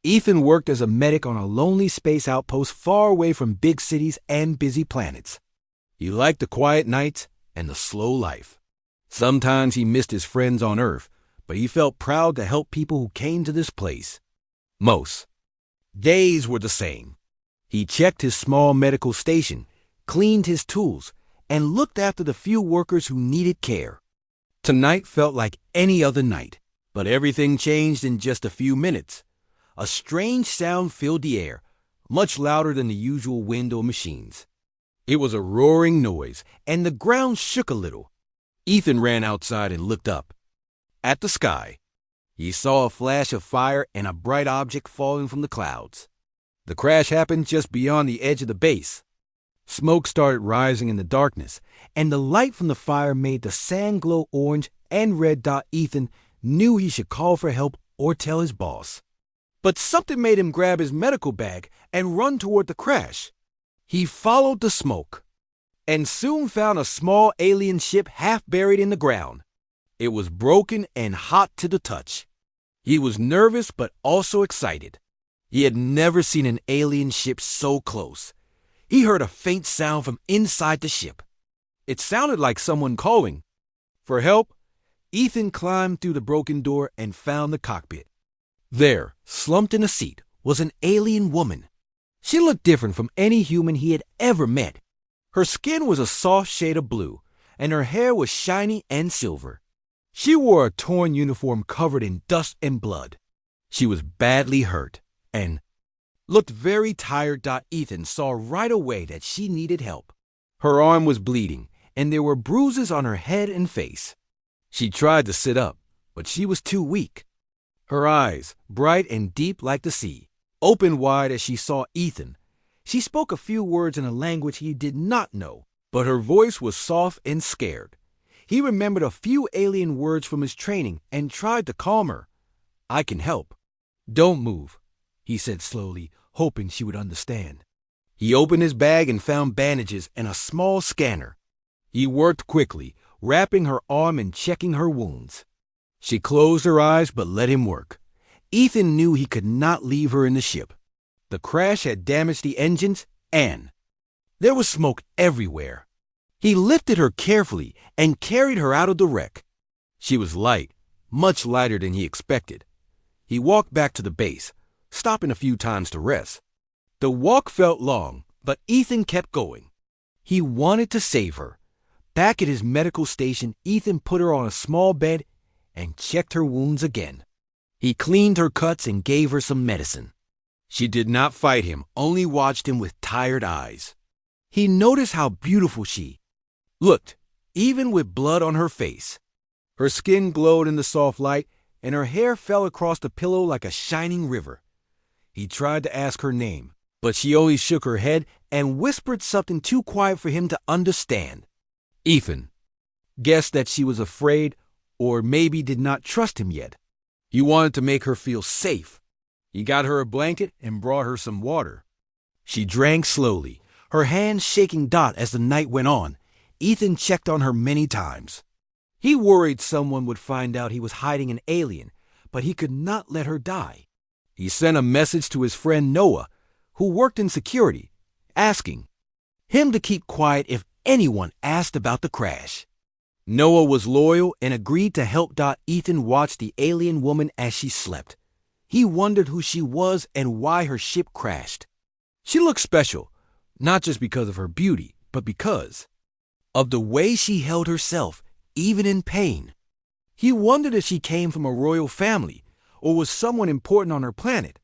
Ethan worked as a medic on a lonely space outpost far away from big cities and busy planets. He liked the quiet nights and the slow life. Sometimes he missed his friends on Earth, but he felt proud to help people who came to this place. Most days were the same. He checked his small medical station, cleaned his tools, and looked after the few workers who needed care. Tonight felt like any other night, but everything changed in just a few minutes. A strange sound filled the air, much louder than the usual wind or machines. It was a roaring noise, and the ground shook a little. Ethan ran outside and looked up. At the sky, he saw a flash of fire and a bright object falling from the clouds. The crash happened just beyond the edge of the base. Smoke started rising in the darkness, and the light from the fire made the sand glow orange and red. Ethan knew he should call for help or tell his boss. But something made him grab his medical bag and run toward the crash. He followed the smoke and soon found a small alien ship half buried in the ground. It was broken and hot to the touch. He was nervous but also excited. He had never seen an alien ship so close. He heard a faint sound from inside the ship. It sounded like someone calling. For help, Ethan climbed through the broken door and found the cockpit. There, slumped in a seat, was an alien woman. She looked different from any human he had ever met. Her skin was a soft shade of blue, and her hair was shiny and silver. She wore a torn uniform covered in dust and blood. She was badly hurt and looked very tired. Ethan saw right away that she needed help. Her arm was bleeding, and there were bruises on her head and face. She tried to sit up, but she was too weak. Her eyes, bright and deep like the sea, opened wide as she saw Ethan. She spoke a few words in a language he did not know, but her voice was soft and scared. He remembered a few alien words from his training and tried to calm her. "I can help." "Don't move," he said slowly, hoping she would understand. He opened his bag and found bandages and a small scanner. He worked quickly, wrapping her arm and checking her wounds. She closed her eyes but let him work. Ethan knew he could not leave her in the ship. The crash had damaged the engines, and there was smoke everywhere. He lifted her carefully and carried her out of the wreck. She was light, much lighter than he expected. He walked back to the base, stopping a few times to rest. The walk felt long, but Ethan kept going. He wanted to save her. Back at his medical station, Ethan put her on a small bed and checked her wounds again. He cleaned her cuts and gave her some medicine. She did not fight him, only watched him with tired eyes. He noticed how beautiful she looked, even with blood on her face. Her skin glowed in the soft light, and her hair fell across the pillow like a shining river. He tried to ask her name, but she only shook her head and whispered something too quiet for him to understand. Ethan guessed that she was afraid or maybe did not trust him yet. He wanted to make her feel safe. He got her a blanket and brought her some water. She drank slowly, her hands shaking. As the night went on, Ethan checked on her many times. He worried someone would find out he was hiding an alien, but he could not let her die. He sent a message to his friend Noah, who worked in security, asking him to keep quiet if anyone asked about the crash. Noah was loyal and agreed to help. Ethan watched the alien woman as she slept. He wondered who she was and why her ship crashed. She looked special, not just because of her beauty, but because of the way she held herself, even in pain. He wondered if she came from a royal family or was someone important on her planet.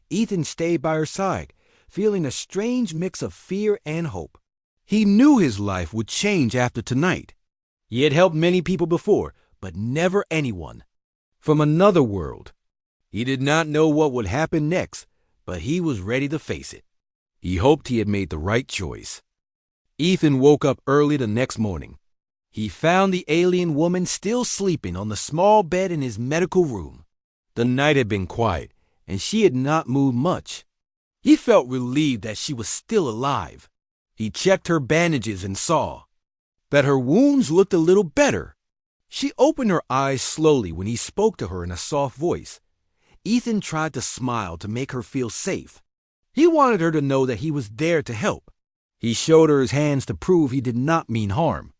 Ethan stayed by her side, feeling a strange mix of fear and hope. He knew his life would change after tonight. He had helped many people before, but never anyone from another world. He did not know what would happen next, but he was ready to face it. He hoped he had made the right choice. Ethan woke up early the next morning. He found the alien woman still sleeping on the small bed in his medical room. The night had been quiet, and she had not moved much. He felt relieved that she was still alive. He checked her bandages and saw that her wounds looked a little better. She opened her eyes slowly when he spoke to her in a soft voice. Ethan tried to smile to make her feel safe. He wanted her to know that he was there to help. He showed her his hands to prove he did not mean harm.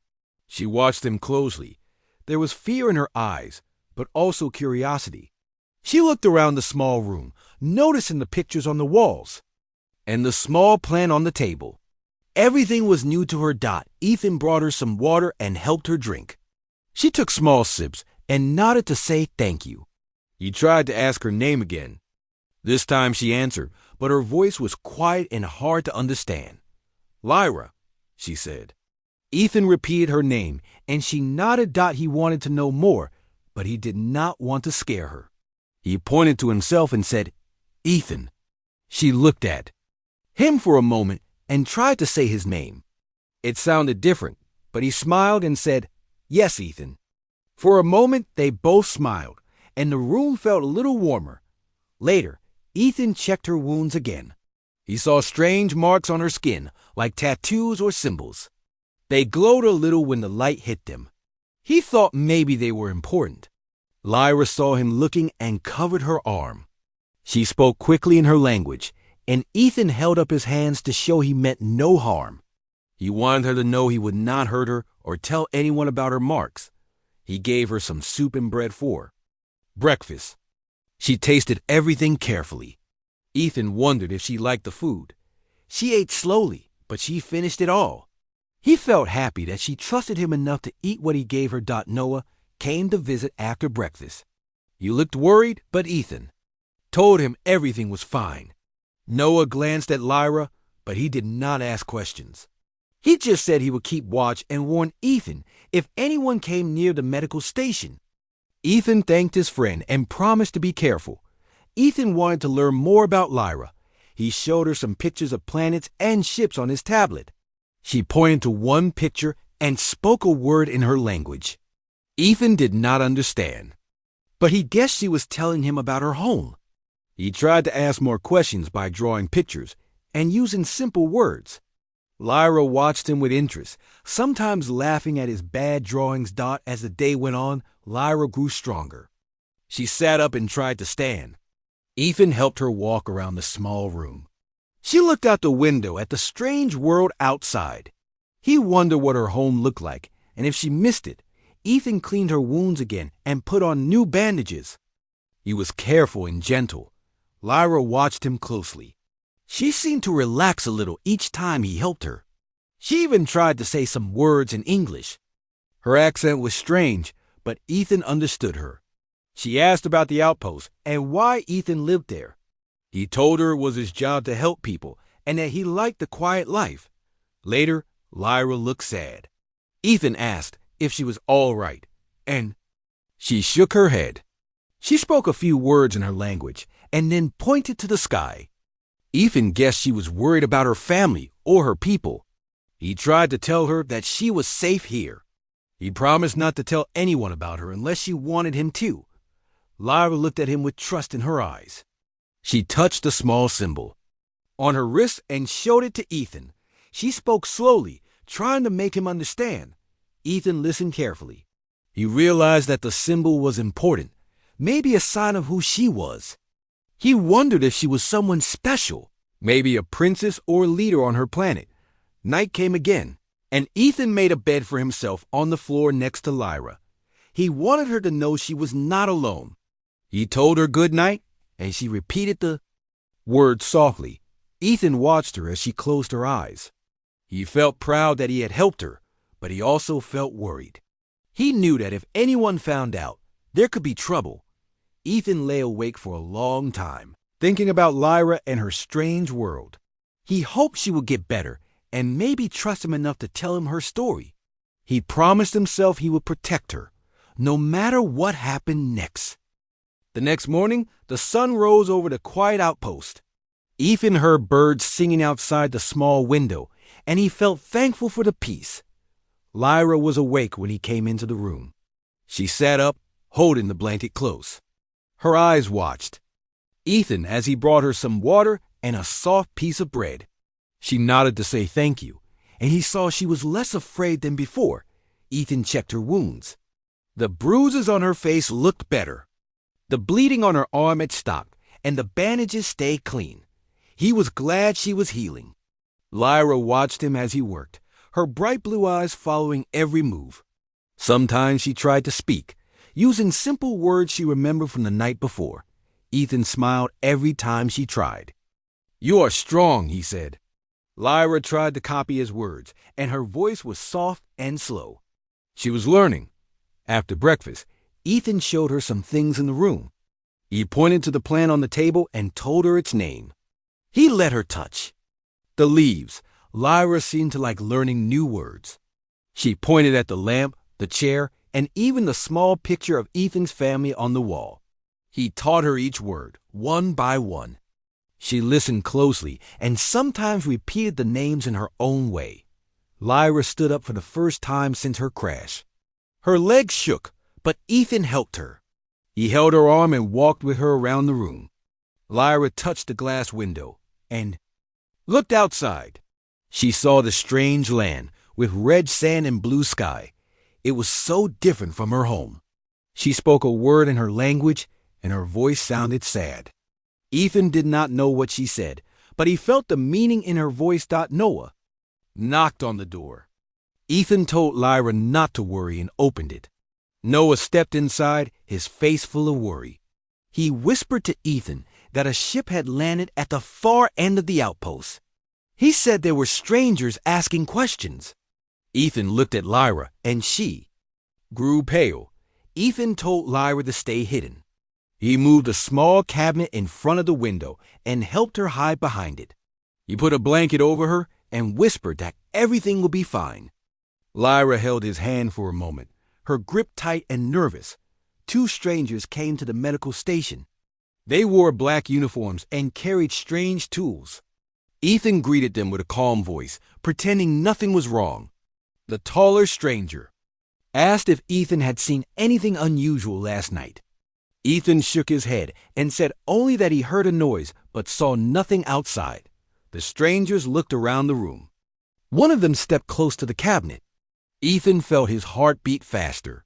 She watched him closely. There was fear in her eyes, but also curiosity. She looked around the small room, noticing the pictures on the walls and the small plant on the table. Everything was new to her. Ethan brought her some water and helped her drink. She took small sips and nodded to say thank you. He tried to ask her name again. This time she answered, but her voice was quiet and hard to understand. Lyra, she said. Ethan repeated her name, and she nodded. He wanted to know more, but he did not want to scare her. He pointed to himself and said, Ethan. She looked at him for a moment and tried to say his name. It sounded different, but he smiled and said, Yes, Ethan. For a moment, they both smiled, and the room felt a little warmer. Later, Ethan checked her wounds again. He saw strange marks on her skin, like tattoos or symbols. They glowed a little when the light hit them. He thought maybe they were important. Lyra saw him looking and covered her arm. She spoke quickly in her language, and Ethan held up his hands to show he meant no harm. He wanted her to know he would not hurt her or tell anyone about her marks. He gave her some soup and bread for breakfast. She tasted everything carefully. Ethan wondered if she liked the food. She ate slowly, but she finished it all. He felt happy that she trusted him enough to eat what he gave her. Noah came to visit after breakfast. He looked worried, but Ethan told him everything was fine. Noah glanced at Lyra, but he did not ask questions. He just said he would keep watch and warn Ethan if anyone came near the medical station. Ethan thanked his friend and promised to be careful. Ethan wanted to learn more about Lyra. He showed her some pictures of planets and ships on his tablet. She pointed to one picture and spoke a word in her language. Ethan did not understand, but he guessed she was telling him about her home. He tried to ask more questions by drawing pictures and using simple words. Lyra watched him with interest, sometimes laughing at his bad drawings. As the day went on, Lyra grew stronger. She sat up and tried to stand. Ethan helped her walk around the small room. She looked out the window at the strange world outside. He wondered what her home looked like, and if she missed it. Ethan cleaned her wounds again and put on new bandages. He was careful and gentle. Lyra watched him closely. She seemed to relax a little each time he helped her. She even tried to say some words in English. Her accent was strange, but Ethan understood her. She asked about the outpost and why Ethan lived there. He told her it was his job to help people and that he liked the quiet life. Later, Lyra looked sad. Ethan asked if she was all right, and she shook her head. She spoke a few words in her language and then pointed to the sky. Ethan guessed she was worried about her family or her people. He tried to tell her that she was safe here. He promised not to tell anyone about her unless she wanted him to. Lyra looked at him with trust in her eyes. She touched the small symbol on her wrist and showed it to Ethan. She spoke slowly, trying to make him understand. Ethan listened carefully. He realized that the symbol was important, maybe a sign of who she was. He wondered if she was someone special, maybe a princess or leader on her planet. Night came again, and Ethan made a bed for himself on the floor next to Lyra. He wanted her to know she was not alone. He told her good night, and she repeated the word softly. Ethan watched her as she closed her eyes. He felt proud that he had helped her, but he also felt worried. He knew that if anyone found out, there could be trouble. Ethan lay awake for a long time, thinking about Lyra and her strange world. He hoped she would get better and maybe trust him enough to tell him her story. He promised himself he would protect her, no matter what happened next. The next morning, the sun rose over the quiet outpost. Ethan heard birds singing outside the small window, and he felt thankful for the peace. Lyra was awake when he came into the room. She sat up, holding the blanket close. Her eyes watched Ethan as he brought her some water and a soft piece of bread. She nodded to say thank you, and he saw she was less afraid than before. Ethan checked her wounds. The bruises on her face looked better. The bleeding on her arm had stopped, and the bandages stayed clean. He was glad she was healing. Lyra watched him as he worked, her bright blue eyes following every move. Sometimes she tried to speak, using simple words she remembered from the night before. Ethan smiled every time she tried. "You are strong," he said. Lyra tried to copy his words, and her voice was soft and slow. She was learning. After breakfast, Ethan showed her some things in the room. He pointed to the plant on the table and told her its name. He let her touch. The leaves. Lyra seemed to like learning new words. She pointed at the lamp, the chair, and even the small picture of Ethan's family on the wall. He taught her each word, one by one. She listened closely and sometimes repeated the names in her own way. Lyra stood up for the first time since her crash. Her legs shook, but Ethan helped her. He held her arm and walked with her around the room. Lyra touched the glass window and looked outside. She saw the strange land with red sand and blue sky. It was so different from her home. She spoke a word in her language, and her voice sounded sad. Ethan did not know what she said, but he felt the meaning in her voice. Noah knocked on the door. Ethan told Lyra not to worry and opened it. Noah stepped inside, his face full of worry. He whispered to Ethan that a ship had landed at the far end of the outpost. He said there were strangers asking questions. Ethan looked at Lyra, and she grew pale. Ethan told Lyra to stay hidden. He moved a small cabinet in front of the window and helped her hide behind it. He put a blanket over her and whispered that everything would be fine. Lyra held his hand for a moment, her grip tight and nervous. Two strangers came to the medical station. They wore black uniforms and carried strange tools. Ethan greeted them with a calm voice, pretending nothing was wrong. The taller stranger asked if Ethan had seen anything unusual last night. Ethan shook his head and said only that he heard a noise but saw nothing outside. The strangers looked around the room. One of them stepped close to the cabinet. Ethan felt his heart beat faster.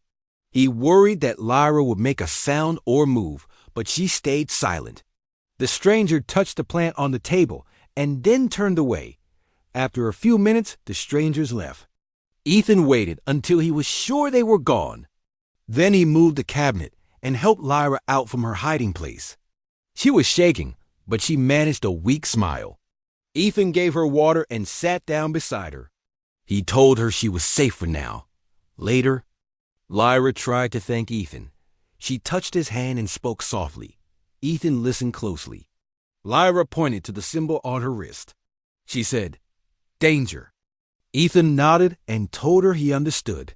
He worried that Lyra would make a sound or move, but she stayed silent. The stranger touched the plant on the table and then turned away. After a few minutes, the strangers left. Ethan waited until he was sure they were gone. Then he moved the cabinet and helped Lyra out from her hiding place. She was shaking, but she managed a weak smile. Ethan gave her water and sat down beside her. He told her she was safe for now. Later, Lyra tried to thank Ethan. She touched his hand and spoke softly. Ethan listened closely. Lyra pointed to the symbol on her wrist. She said, "Danger." Ethan nodded and told her he understood.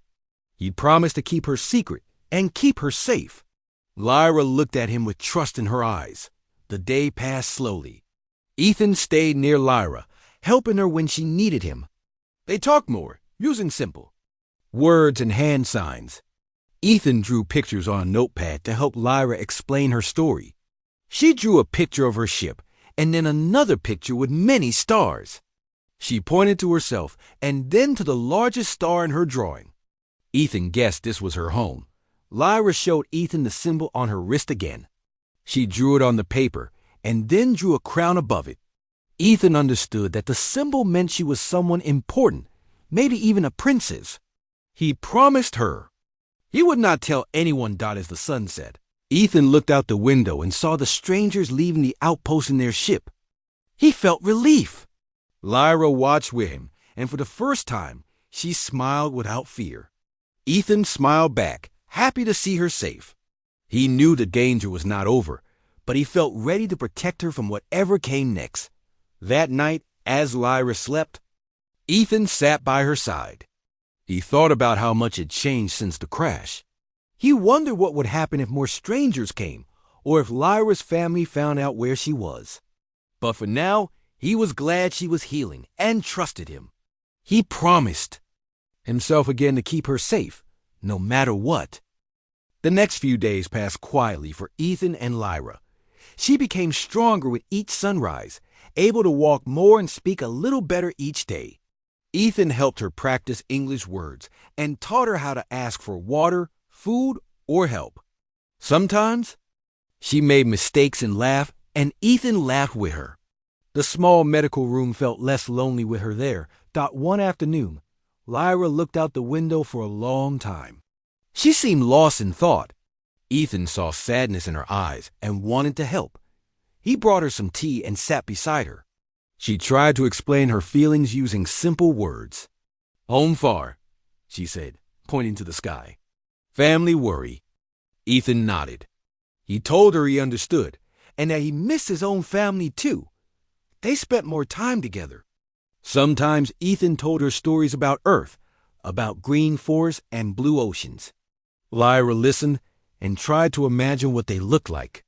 He promised to keep her secret and keep her safe. Lyra looked at him with trust in her eyes. The day passed slowly. Ethan stayed near Lyra, helping her when she needed him. They talked more, using simple words and hand signs. Ethan drew pictures on a notepad to help Lyra explain her story. She drew a picture of her ship, and then another picture with many stars. She pointed to herself and then to the largest star in her drawing. Ethan guessed this was her home. Lyra showed Ethan the symbol on her wrist again. She drew it on the paper and then drew a crown above it. Ethan understood that the symbol meant she was someone important, maybe even a princess. He promised her he would not tell anyone. As the sun set, Ethan looked out the window and saw the strangers leaving the outpost in their ship. He felt relief. Lyra watched with him, and for the first time, she smiled without fear. Ethan smiled back, happy to see her safe. He knew the danger was not over, but he felt ready to protect her from whatever came next. That night, as Lyra slept, Ethan sat by her side. He thought about how much had changed since the crash. He wondered what would happen if more strangers came, or if Lyra's family found out where she was. But for now, he was glad she was healing and trusted him. He promised himself again to keep her safe, no matter what. The next few days passed quietly for Ethan and Lyra. She became stronger with each sunrise, able to walk more and speak a little better each day. Ethan helped her practice English words and taught her how to ask for water, food, or help. Sometimes, She made mistakes and laughed, and Ethan laughed with her. The small medical room felt less lonely with her there. One afternoon, Lyra looked out the window for a long time. She seemed lost in thought. Ethan saw sadness in her eyes and wanted to help. He brought her some tea and sat beside her. She tried to explain her feelings using simple words. "Home far," she said, pointing to the sky. "Family worry." Ethan nodded. He told her he understood, and that he missed his own family too. They spent more time together. Sometimes Ethan told her stories about Earth, about green forests and blue oceans. Lyra listened and tried to imagine what they looked like.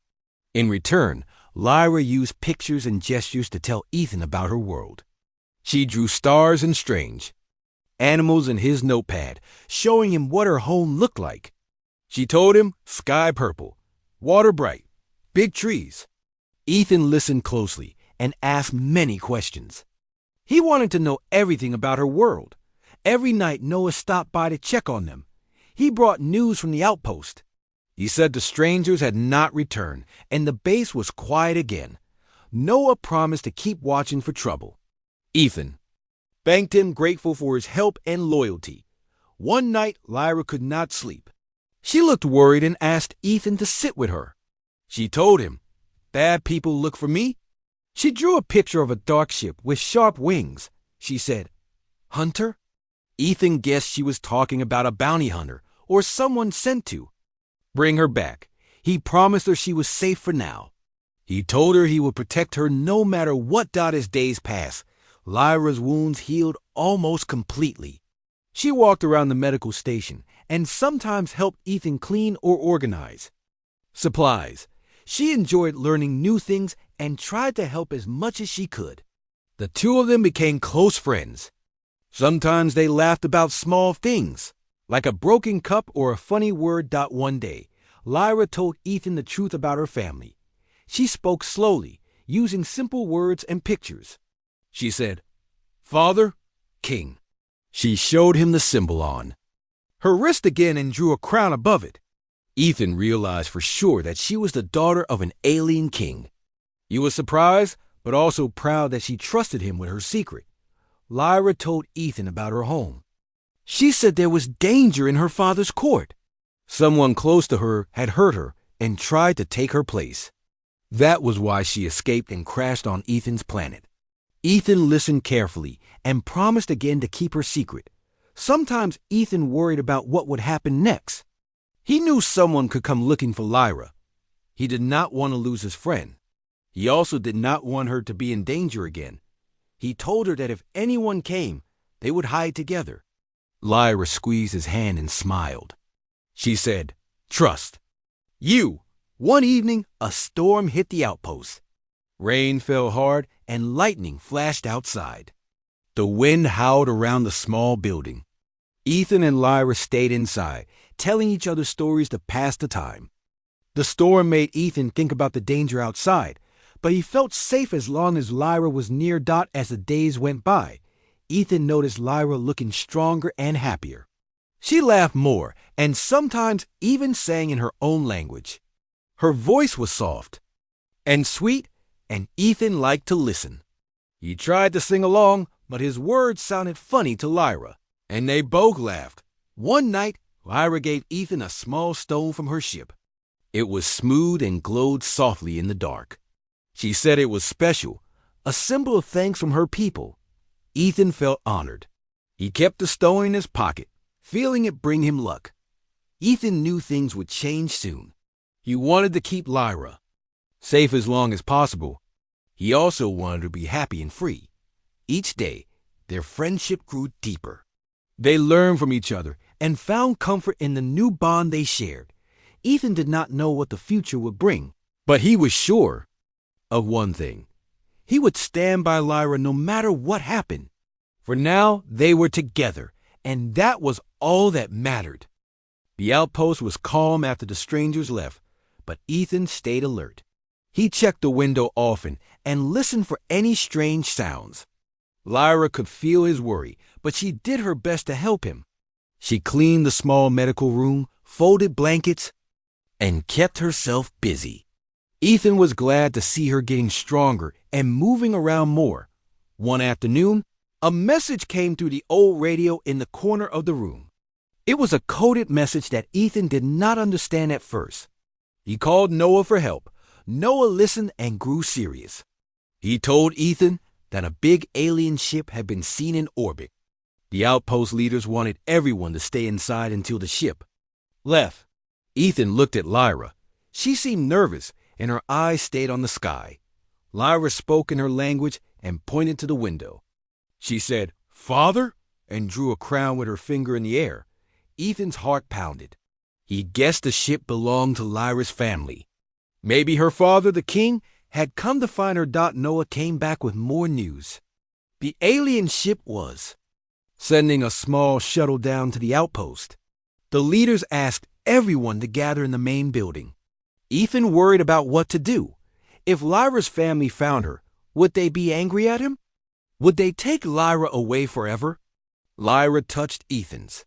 In return, Lyra used pictures and gestures to tell Ethan about her world. She drew stars and strange animals in his notepad, showing him what her home looked like. She told him sky purple, water bright, big trees. Ethan listened closely and asked many questions. He wanted to know everything about her world. Every night Noah stopped by to check on them. He brought news from the outpost. He said the strangers had not returned, and the base was quiet again. Noah promised to keep watching for trouble. Ethan thanked him, grateful for his help and loyalty. One night, Lyra could not sleep. She looked worried and asked Ethan to sit with her. She told him, "Bad people look for me." She drew a picture of a dark ship with sharp wings. She said, "Hunter?" Ethan guessed she was talking about a bounty hunter or someone sent to bring her back. He promised her she was safe for now. He told her he would protect her no matter what. As days passed, Lyra's wounds healed almost completely. She walked around the medical station and sometimes helped Ethan clean or organize supplies. She enjoyed learning new things and tried to help as much as she could. The two of them became close friends. Sometimes they laughed about small things, like a broken cup or a funny word. One day, Lyra told Ethan the truth about her family. She spoke slowly, using simple words and pictures. She said, "Father, king." She showed him the symbol on her wrist again and drew a crown above it. Ethan realized for sure that she was the daughter of an alien king. He was surprised, but also proud that she trusted him with her secret. Lyra told Ethan about her home. She said there was danger in her father's court. Someone close to her had hurt her and tried to take her place. That was why she escaped and crashed on Ethan's planet. Ethan listened carefully and promised again to keep her secret. Sometimes Ethan worried about what would happen next. He knew someone could come looking for Lyra. He did not want to lose his friend. He also did not want her to be in danger again. He told her that if anyone came, they would hide together. Lyra squeezed his hand and smiled. She said, "Trust." One evening, a storm hit the outpost. Rain fell hard and lightning flashed outside. The wind howled around the small building. Ethan and Lyra stayed inside, telling each other stories to pass the time. The storm made Ethan think about the danger outside, but he felt safe as long as Lyra was near. As the days went by, Ethan noticed Lyra looking stronger and happier. She laughed more and sometimes even sang in her own language. Her voice was soft and sweet, and Ethan liked to listen. He tried to sing along, but his words sounded funny to Lyra, and they both laughed. One night, Lyra gave Ethan a small stone from her ship. It was smooth and glowed softly in the dark. She said it was special, a symbol of thanks from her people. Ethan felt honored. He kept the stone in his pocket, feeling it bring him luck. Ethan knew things would change soon. He wanted to keep Lyra safe as long as possible. He also wanted her to be happy and free. Each day, their friendship grew deeper. They learned from each other and found comfort in the new bond they shared. Ethan did not know what the future would bring, but he was sure of one thing. He would stand by Lyra no matter what happened. For now, they were together, and that was all that mattered. The outpost was calm after the strangers left, but Ethan stayed alert. He checked the window often and listened for any strange sounds. Lyra could feel his worry, but she did her best to help him. She cleaned the small medical room, folded blankets, and kept herself busy. Ethan was glad to see her getting stronger and moving around more. One afternoon, a message came through the old radio in the corner of the room. It was a coded message that Ethan did not understand at first. He called Noah for help. Noah listened and grew serious. He told Ethan that a big alien ship had been seen in orbit. The outpost leaders wanted everyone to stay inside until the ship left. Ethan looked at Lyra. She seemed nervous, and her eyes stayed on the sky. Lyra spoke in her language and pointed to the window. She said, "Father?" and drew a crown with her finger in the air. Ethan's heart pounded. He guessed the ship belonged to Lyra's family. Maybe her father, the king, had come to find her. Noah came back with more news. The alien ship was sending a small shuttle down to the outpost. The leaders asked everyone to gather in the main building. Ethan worried about what to do. If Lyra's family found her, would they be angry at him? Would they take Lyra away forever? Lyra touched Ethan's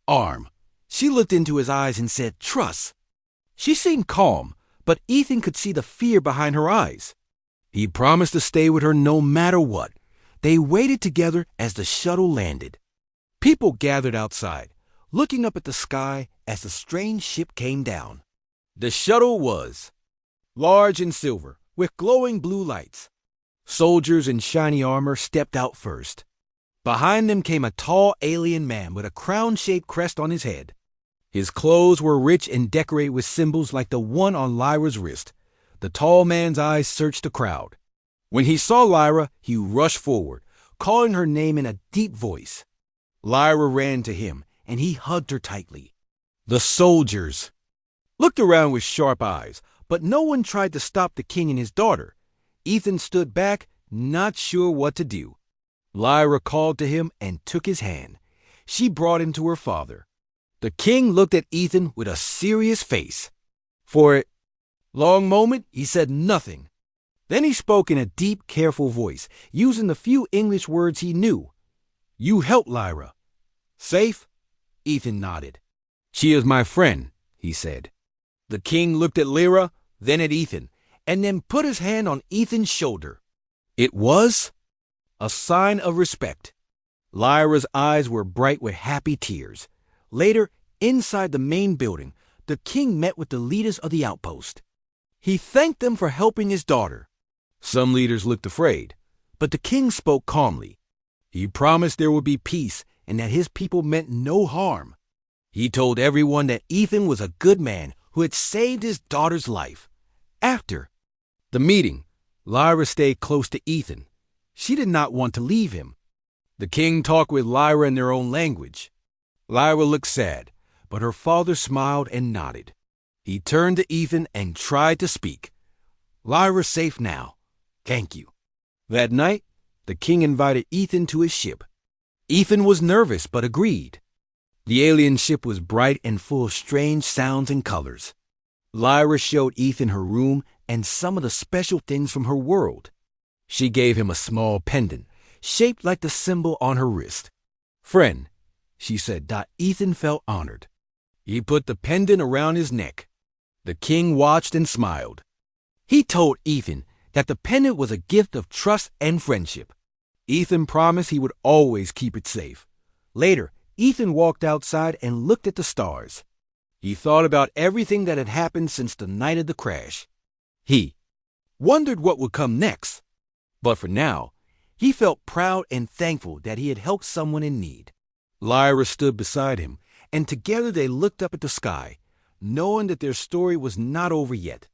arm. She looked into his eyes and said, "Trust." She seemed calm, but Ethan could see the fear behind her eyes. He promised to stay with her no matter what. They waited together as the shuttle landed. People gathered outside, looking up at the sky as the strange ship came down. The shuttle was large and silver, with glowing blue lights. Soldiers in shiny armor stepped out first. Behind them came a tall alien man with a crown-shaped crest on his head. His clothes were rich and decorated with symbols like the one on Lyra's wrist. The tall man's eyes searched the crowd. When he saw Lyra, he rushed forward, calling her name in a deep voice. Lyra ran to him, and he hugged her tightly. The soldiers looked around with sharp eyes, but no one tried to stop the king and his daughter. Ethan stood back, not sure what to do. Lyra called to him and took his hand. She brought him to her father. The king looked at Ethan with a serious face. For a long moment, he said nothing. Then he spoke in a deep, careful voice, using the few English words he knew. "You helped Lyra. Safe?" Ethan nodded. "She is my friend," he said. The king looked at Lyra, then at Ethan, and then put his hand on Ethan's shoulder. It was a sign of respect. Lyra's eyes were bright with happy tears. Later, inside the main building, the king met with the leaders of the outpost. He thanked them for helping his daughter. Some leaders looked afraid, but the king spoke calmly. He promised there would be peace and that his people meant no harm. He told everyone that Ethan was a good man who had saved his daughter's life. After the meeting, Lyra stayed close to Ethan. She did not want to leave him. The king talked with Lyra in their own language. Lyra looked sad, but her father smiled and nodded. He turned to Ethan and tried to speak. "Lyra's safe now. Thank you." That night, the king invited Ethan to his ship. Ethan was nervous but agreed. The alien ship was bright and full of strange sounds and colors. Lyra showed Ethan her room and some of the special things from her world. She gave him a small pendant, shaped like the symbol on her wrist. "Friend," she said. Ethan felt honored. He put the pendant around his neck. The king watched and smiled. He told Ethan that the pendant was a gift of trust and friendship. Ethan promised he would always keep it safe. Later, Ethan walked outside and looked at the stars. He thought about everything that had happened since the night of the crash. He wondered what would come next. But for now, he felt proud and thankful that he had helped someone in need. Lyra stood beside him, and together they looked up at the sky, knowing that their story was not over yet.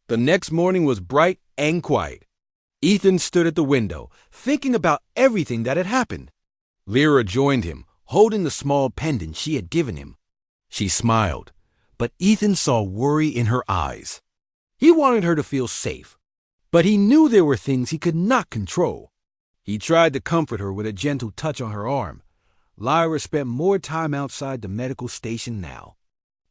The next morning was bright and quiet. Ethan stood at the window, thinking about everything that had happened. Lyra joined him, holding the small pendant she had given him. She smiled, but Ethan saw worry in her eyes. He wanted her to feel safe, but he knew there were things he could not control. He tried to comfort her with a gentle touch on her arm. Lyra spent more time outside the medical station now.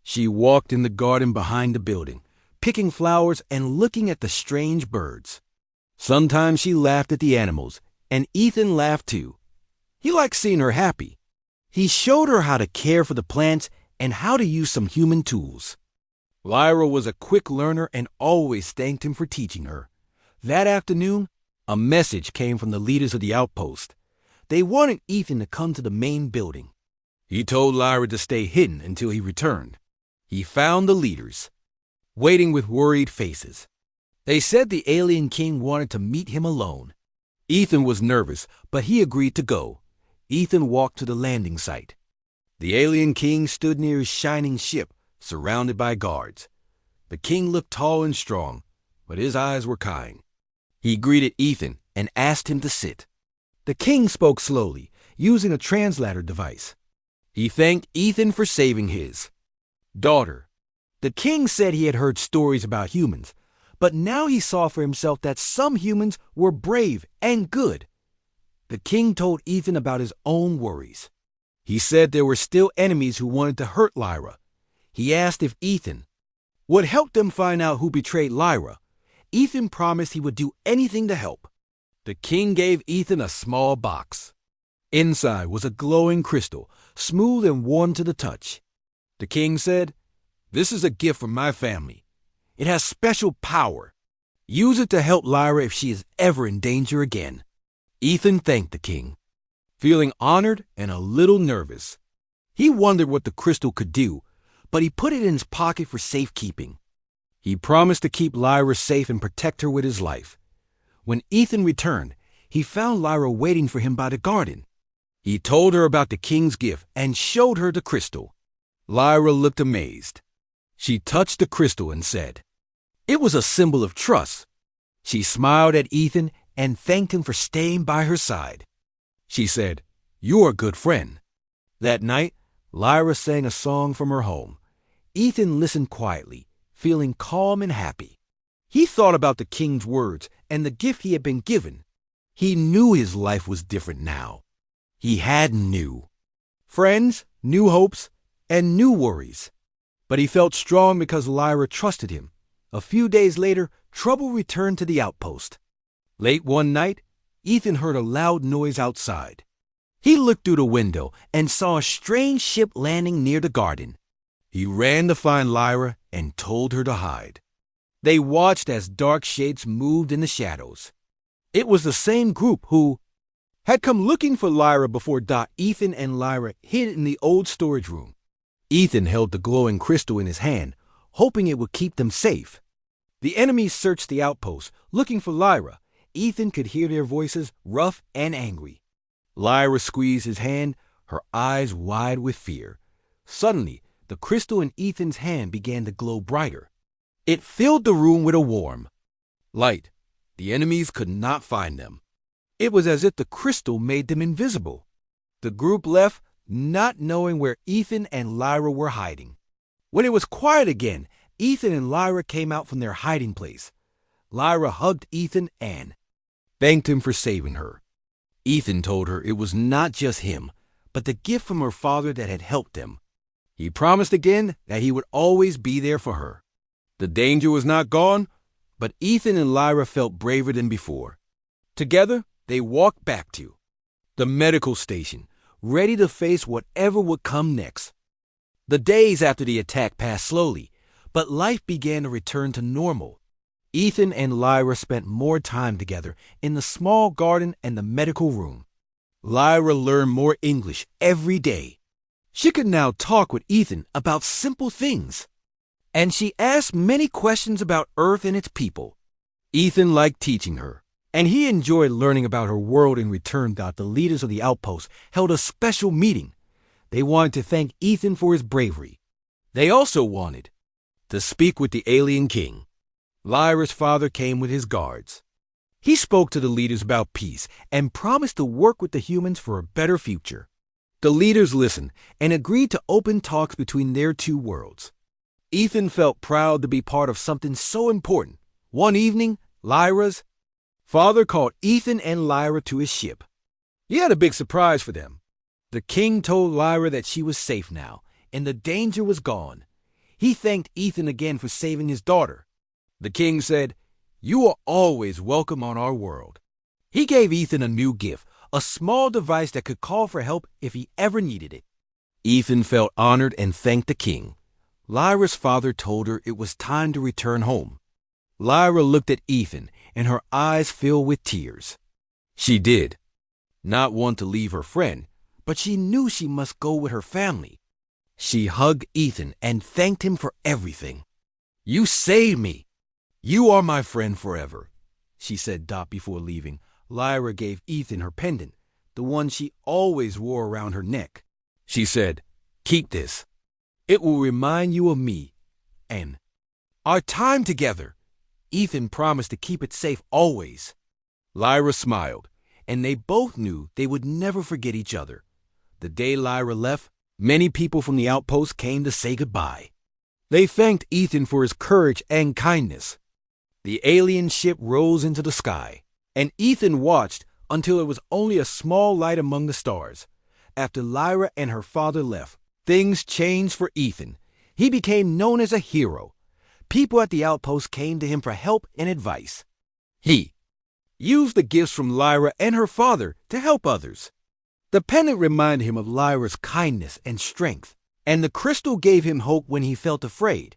She walked in the garden behind the building, picking flowers and looking at the strange birds. Sometimes she laughed at the animals, and Ethan laughed too. He liked seeing her happy. He showed her how to care for the plants and how to use some human tools. Lyra was a quick learner and always thanked him for teaching her. That afternoon, a message came from the leaders of the outpost. They wanted Ethan to come to the main building. He told Lyra to stay hidden until he returned. He found the leaders, waiting with worried faces. They said the alien king wanted to meet him alone. Ethan was nervous, but he agreed to go. Ethan walked to the landing site. The alien king stood near his shining ship, surrounded by guards. The king looked tall and strong, but his eyes were kind. He greeted Ethan and asked him to sit. The king spoke slowly, using a translator device. He thanked Ethan for saving his daughter. The king said he had heard stories about humans, but now he saw for himself that some humans were brave and good. The king told Ethan about his own worries. He said there were still enemies who wanted to hurt Lyra. He asked if Ethan would help them find out who betrayed Lyra. Ethan promised he would do anything to help. The king gave Ethan a small box. Inside was a glowing crystal, smooth and warm to the touch. The king said, "This is a gift from my family. It has special power. Use it to help Lyra if she is ever in danger again." Ethan thanked the king, feeling honored and a little nervous. He wondered what the crystal could do, but he put it in his pocket for safekeeping. He promised to keep Lyra safe and protect her with his life. When Ethan returned, he found Lyra waiting for him by the garden. He told her about the king's gift and showed her the crystal. Lyra looked amazed. She touched the crystal and said, it was a symbol of trust. She smiled at Ethan and thanked him for staying by her side. She said, "You're a good friend." That night, Lyra sang a song from her home. Ethan listened quietly, feeling calm and happy. He thought about the king's words and the gift he had been given. He knew his life was different now. He had new friends, new hopes, and new worries. But he felt strong because Lyra trusted him. A few days later, trouble returned to the outpost. Late one night, Ethan heard a loud noise outside. He looked through the window and saw a strange ship landing near the garden. He ran to find Lyra and told her to hide. They watched as dark shapes moved in the shadows. It was the same group who had come looking for Lyra before Ethan and Lyra hid in the old storage room. Ethan held the glowing crystal in his hand, hoping it would keep them safe. The enemies searched the outpost, looking for Lyra. Ethan could hear their voices, rough and angry. Lyra squeezed his hand, her eyes wide with fear. Suddenly, the crystal in Ethan's hand began to glow brighter. It filled the room with a warm light. The enemies could not find them. It was as if the crystal made them invisible. The group left, not knowing where Ethan and Lyra were hiding. When it was quiet again, Ethan and Lyra came out from their hiding place. Lyra hugged Ethan and thanked him for saving her. Ethan told her it was not just him, but the gift from her father that had helped them. He promised again that he would always be there for her. The danger was not gone, but Ethan and Lyra felt braver than before. Together, they walked back to the medical station, ready to face whatever would come next. The days after the attack passed slowly, but life began to return to normal. Ethan and Lyra spent more time together in the small garden and the medical room. Lyra learned more English every day. She could now talk with Ethan about simple things, and she asked many questions about Earth and its people. Ethan liked teaching her, and he enjoyed learning about her world. In return, the leaders of the outpost held a special meeting. They wanted to thank Ethan for his bravery. They also wanted to speak with the alien king. Lyra's father came with his guards. He spoke to the leaders about peace and promised to work with the humans for a better future. The leaders listened and agreed to open talks between their two worlds. Ethan felt proud to be part of something so important. One evening, Lyra's father called Ethan and Lyra to his ship. He had a big surprise for them. The king told Lyra that she was safe now, and the danger was gone. He thanked Ethan again for saving his daughter. The king said, "You are always welcome on our world." He gave Ethan a new gift, a small device that could call for help if he ever needed it. Ethan felt honored and thanked the king. Lyra's father told her it was time to return home. Lyra looked at Ethan, and her eyes filled with tears. She did not want to leave her friend, but she knew she must go with her family. She hugged Ethan and thanked him for everything. "You saved me. You are my friend forever," she said before leaving. Lyra gave Ethan her pendant, the one she always wore around her neck. She said, "Keep this. It will remind you of me and our time together." Ethan promised to keep it safe always. Lyra smiled, and they both knew they would never forget each other. The day Lyra left, many people from the outpost came to say goodbye. They thanked Ethan for his courage and kindness. The alien ship rose into the sky, and Ethan watched until it was only a small light among the stars. After Lyra and her father left, things changed for Ethan. He became known as a hero. People at the outpost came to him for help and advice. He used the gifts from Lyra and her father to help others. The pendant reminded him of Lyra's kindness and strength, and the crystal gave him hope when he felt afraid.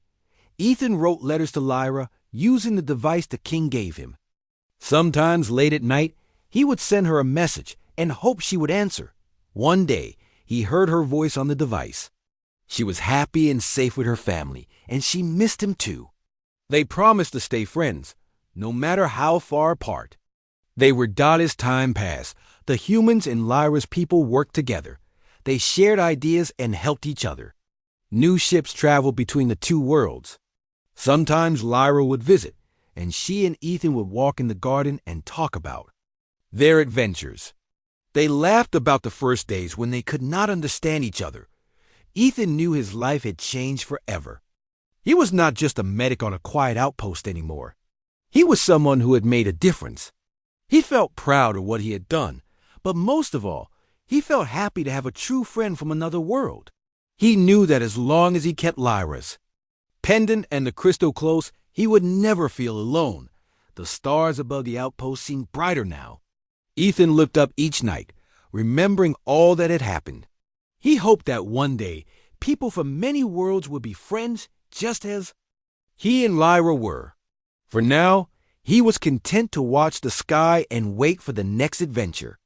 Ethan wrote letters to Lyra using the device the king gave him. Sometimes late at night, he would send her a message and hope she would answer. One day, he heard her voice on the device. She was happy and safe with her family, and she missed him too. They promised to stay friends, no matter how far apart. They were as time passed. The humans and Lyra's people worked together. They shared ideas and helped each other. New ships traveled between the two worlds. Sometimes Lyra would visit, and she and Ethan would walk in the garden and talk about their adventures. They laughed about the first days when they could not understand each other. Ethan knew his life had changed forever. He was not just a medic on a quiet outpost anymore. He was someone who had made a difference. He felt proud of what he had done, but most of all, he felt happy to have a true friend from another world. He knew that as long as he kept Lyra's pendant and the crystal close, he would never feel alone. The stars above the outpost seemed brighter now. Ethan looked up each night, remembering all that had happened. He hoped that one day, people from many worlds would be friends just as he and Lyra were. For now, he was content to watch the sky and wait for the next adventure.